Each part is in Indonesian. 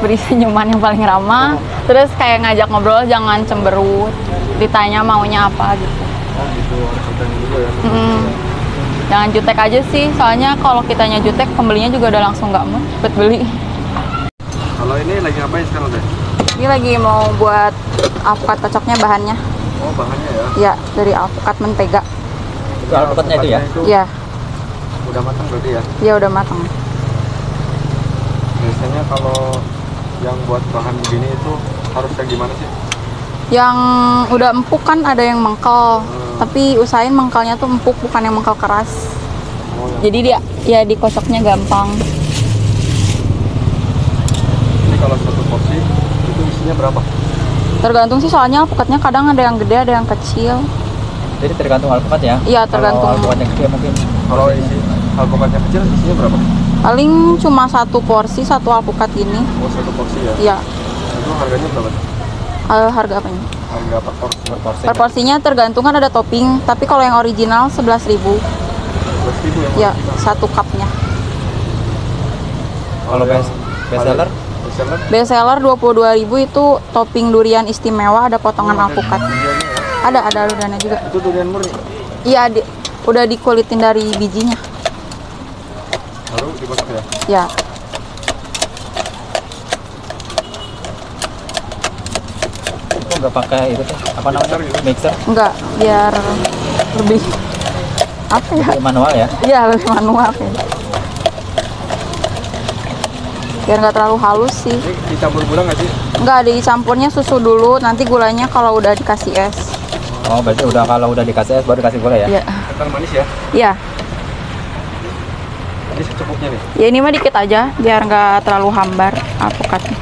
beri senyuman yang paling ramah. Terus kayak ngajak ngobrol, jangan cemberut. Ditanya maunya apa gitu. Oh gitu, harus ditanya dulu ya. Jangan jutek aja sih, soalnya kalau kitanya jutek, pembelinya juga udah langsung nggak mood buat beli. Kalau ini lagi ngapain sekarang deh? Ini lagi mau buat alpukat cocoknya bahannya. Oh bahannya ya? Ya, dari alpukat mentega. Itu alpukatnya itu ya? Iya. Udah matang berarti ya? Iya udah matang. Biasanya kalau yang buat bahan begini itu harus kayak gimana sih? Yang udah empuk kan ada yang mengkel, tapi usahain mengkelnya tuh empuk, bukan yang mengkel keras. Oh, yang Jadi dia ya dikocoknya gampang. ini kalau satu porsi itu isinya berapa? Tergantung sih, soalnya alpukatnya kadang ada yang gede, ada yang kecil. Jadi tergantung alpukat ya? Iya, tergantung. Kalau alpukatnya gede mungkin. Kalau isi alpukatnya kecil isinya berapa? Paling cuma satu porsi, satu alpukat gini. Oh satu porsi ya? Iya. Itu harganya berapa? Harga apanya? Harga per porsi? Per porsi. Per porsinya tergantung, kan ada topping, tapi kalau yang original 11.000. 12.000 Ya, ya? satu cupnya. Kalau best seller? Bestseller? Bestseller 22.000 itu topping durian istimewa, ada potongan alpukat. Duriannya ya? Ada duriannya juga. Itu durian murni? Iya, udah dikulitin dari bijinya. Lalu digosok ya? Ya. Itu nggak pakai itu tuh, apa namanya? Mixer gitu? Mixer? Enggak, biar lebih apa ya? Lebih manual ya? Iya, lebih manual ya. Biar nggak terlalu halus sih. Ini dicampur gula nggak sih? Enggak, dicampurnya susu dulu, nanti gulanya kalau udah dikasih es. Oh, berarti udah kalau udah dikasih es baru dikasih gula ya? Iya. Kental manis ya? Iya. Ini secukupnya nih? Ya ini mah dikit aja, biar nggak terlalu hambar alpukatnya.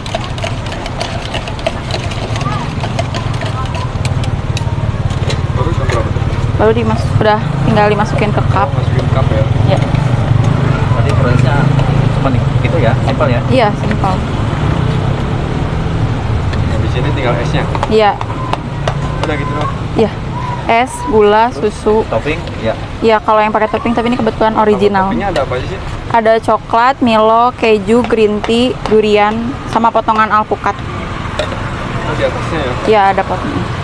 Terus yang berapa tuh? Lalu udah tinggal dimasukin ke cup. Oh, masukin cup ya? Ya. Berarti prosesnya cuma gitu ya, simpel ya? Iya, simpel. Nah, di sini tinggal esnya? Iya. Udah gitu dong? Iya. Es, gula, susu. Topping, ya. Iya, kalau yang pakai topping, tapi ini kebetulan original. Toppingnya ada apa aja sih? Ada coklat, Milo, keju, green tea, durian, sama potongan alpukat. Oh, di atasnya ya? Iya, ada potongan.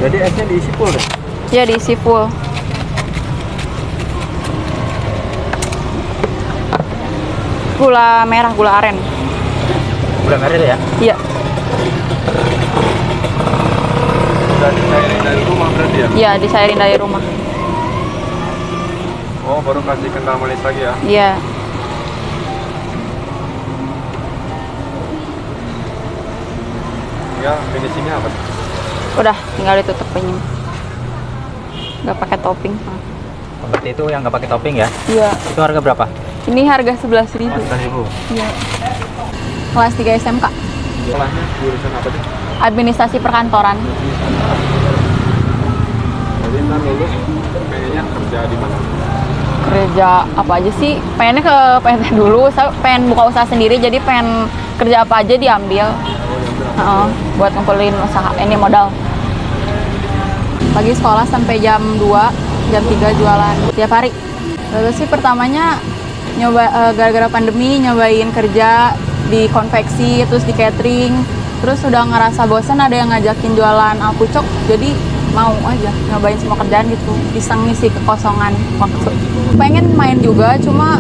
Jadi esnya diisi full deh? Iya, diisi full. Gula merah, gula aren. Gula merah ya? Iya. Udah disairin dari rumah berarti ya? Iya, disairin dari rumah. Oh, baru kasih kental manis lagi ya? Iya. Ya, finishingnya apa? Udah, tinggal ditutup penyim. Nggak pakai topping. Berarti itu yang nggak pakai topping ya? Iya. Itu harga berapa? Ini harga 11.000. 11.000. Iya. Kelas 3 SMK. Sekolahnya jurusan apa sih? Administrasi perkantoran. Jadi ntar lulus pengennya kerja di mana? Kerja apa aja sih? Pengennya ke PT dulu. Saya pengen buka usaha sendiri, jadi pengen kerja apa aja diambil. Buat ngumpulin usaha, ini modal. Pagi sekolah sampai jam 2, jam 3 jualan tiap hari. Lalu sih pertamanya nyoba gara-gara pandemi nyobain kerja di konveksi, terus di catering, terus udah ngerasa bosan, ada yang ngajakin jualan alpucok, jadi mau aja nyobain semua kerjaan gitu, iseng ngisi kekosongan waktu. Pengen main juga, cuma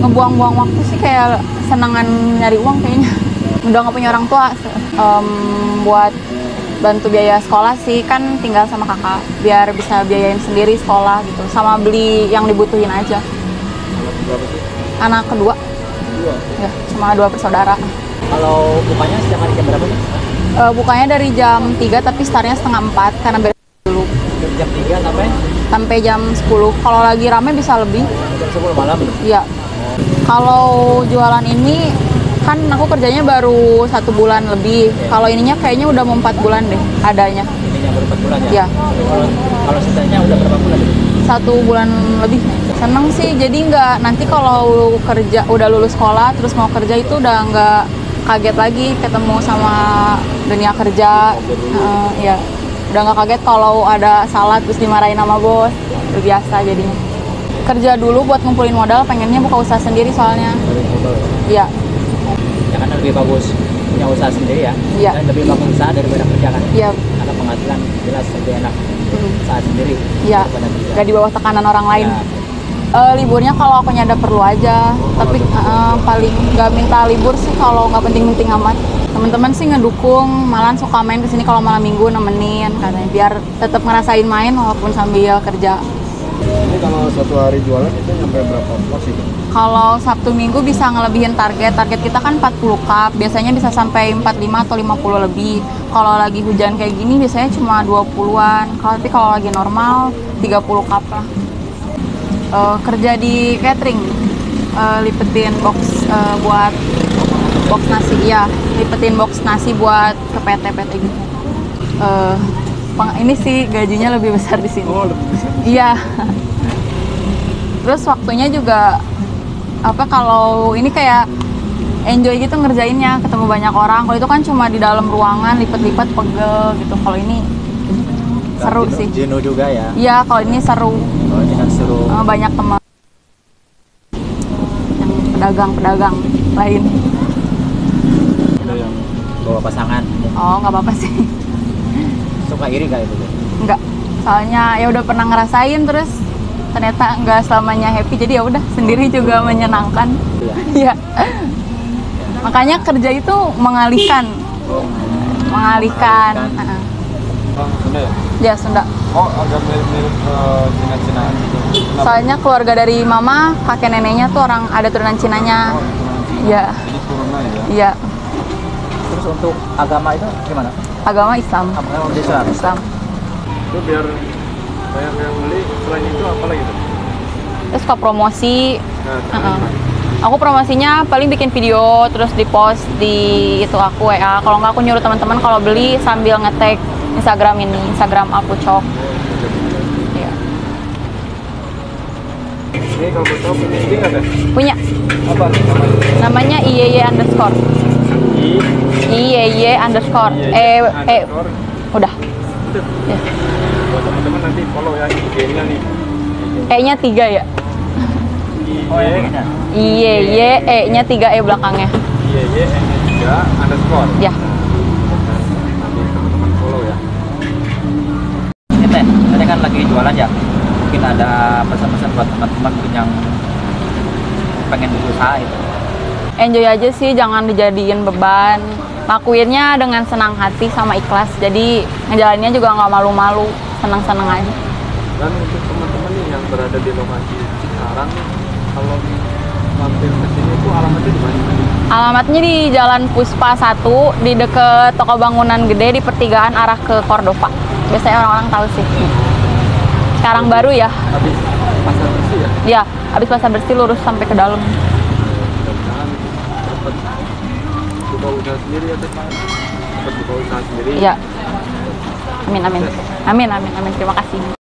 ngebuang-buang waktu sih, kayak senangan nyari uang kayaknya. Udah nggak punya orang tua, buat bantu biaya sekolah sih, kan tinggal sama kakak, biar bisa biayain sendiri sekolah gitu, sama beli yang dibutuhin aja. Berapa sih? Anak kedua. Dua. Ya, cuma 2 bersaudara. Kalau bukanya setiap hari jam berapa nih? Bukanya dari jam 3, tapi startnya setengah 4 karena beres dulu. Jam 3 Sampai jam 10. Kalau lagi rame bisa lebih. jam 10 malam. Iya. Kalau jualan ini kan aku kerjanya baru 1 bulan lebih. Kalau ininya kayaknya udah mau 4 bulan deh adanya. Ininya baru 4 bulan ya? Iya. Kalau sisanya udah berapa bulan? 1 bulan lebih. Seneng sih, jadi nggak nanti kalau kerja udah lulus sekolah terus mau kerja itu udah nggak kaget lagi ketemu sama dunia kerja. Ya udah nggak kaget kalau ada salah terus dimarahin sama bos, udah biasa jadinya. Kerja dulu buat ngumpulin modal, pengennya buka usaha sendiri soalnya. Iya. Ya kan lebih bagus punya usaha sendiri ya. Iya. Dan lebih bagus usaha daripada kerja kan. Iya. Karena penghasilan jelas lebih enak usaha sendiri. Iya. daripada kerja. Gak di bawah tekanan orang lain. Ya. Liburnya kalau aku ada perlu aja, tapi paling nggak minta libur sih kalau nggak penting-penting amat. Teman-teman sih ngedukung, malahan suka main kesini kalau malam minggu nemenin katanya, biar tetap ngerasain main walaupun sambil kerja. Ini kalau satu hari jualan itu nyampe berapa porsi? Kalau Sabtu Minggu bisa ngelebihin target kita kan 40 cup, biasanya bisa sampai 45 atau 50 lebih. Kalau lagi hujan kayak gini biasanya cuma 20-an, tapi kalau lagi normal 30 cup lah. Kerja di catering, lipetin box buat box nasi, ya lipetin box nasi buat ke PT gitu. Ini sih gajinya lebih besar di sini. Oh, lebih besar. Iya. Terus waktunya juga kalau ini kayak enjoy gitu ngerjainnya, ketemu banyak orang. Kalau itu kan cuma di dalam ruangan lipet-lipet pegel gitu. Kalau ini seru sih. Jenuh juga ya. Iya, kalau ini seru. Oh, ini kan seru. Banyak teman yang pedagang lain. Ada yang Bawa pasangan. Oh, nggak apa-apa sih. Suka iri kali itu. Nggak. Soalnya ya udah pernah ngerasain, terus ternyata nggak selamanya happy, jadi ya udah sendiri juga menyenangkan. Iya. Makanya kerja itu mengalihkan. Bang Sunda ya? Ya, Sunda. Oh, agak mirip-mirip Cina-Cinaan gitu. Kenapa? Soalnya keluarga dari mama, kakek neneknya tuh orang ada turunan Cinanya. Oh, Cina. Iya. Jadi turunan ya? Iya. Terus untuk agama itu gimana? Agama Islam. Agama Islam. Islam. Itu biar banyak yang beli, selain itu apa lagi tuh? Terus suka promosi. Nah, Aku promosinya paling bikin video terus di-post di itu aku WA. Kalau nggak aku nyuruh teman-teman kalau beli sambil nge-tag Instagram aku cok. Iya. ini kalau mau tahu punya IG nggak deh? Punya. Apa namanya? Namanya IYY_. IYY_. Underscore. Udah. Udah. Ya. Buat teman-teman nanti follow ya IG-nya nih. E-nya 3 ya. Oh, ya, begini. IYY, E-nya 3 E belakangnya. underscore. Ya. Nanti teman-teman follow ya. Ini teh, tadi kan lagi jualan ya. Mungkin ada pesan-pesan buat teman-teman mungkin yang pengen berusaha itu. Enjoy aja sih, jangan dijadiin beban. Lakuinnya dengan senang hati sama ikhlas. Jadi ngejalaninnya juga nggak malu-malu, senang-senang aja. Dan untuk teman-teman nih yang berada di lokasi Cikarang, kalau mampir ke sini itu alamatnya di mana? Alamatnya di Jalan Puspa 1, di deket toko bangunan gede di pertigaan arah ke Cordova. Biasanya orang-orang tahu sih. Sekarang baru ya. Habis pasar bersih ya? Ya, habis pasar bersih lurus sampai ke dalam. Mudah-mudahan dapat buka usaha sendiri ya Teh. Dapat buka usaha sendiri. Iya. Amin. Terima kasih.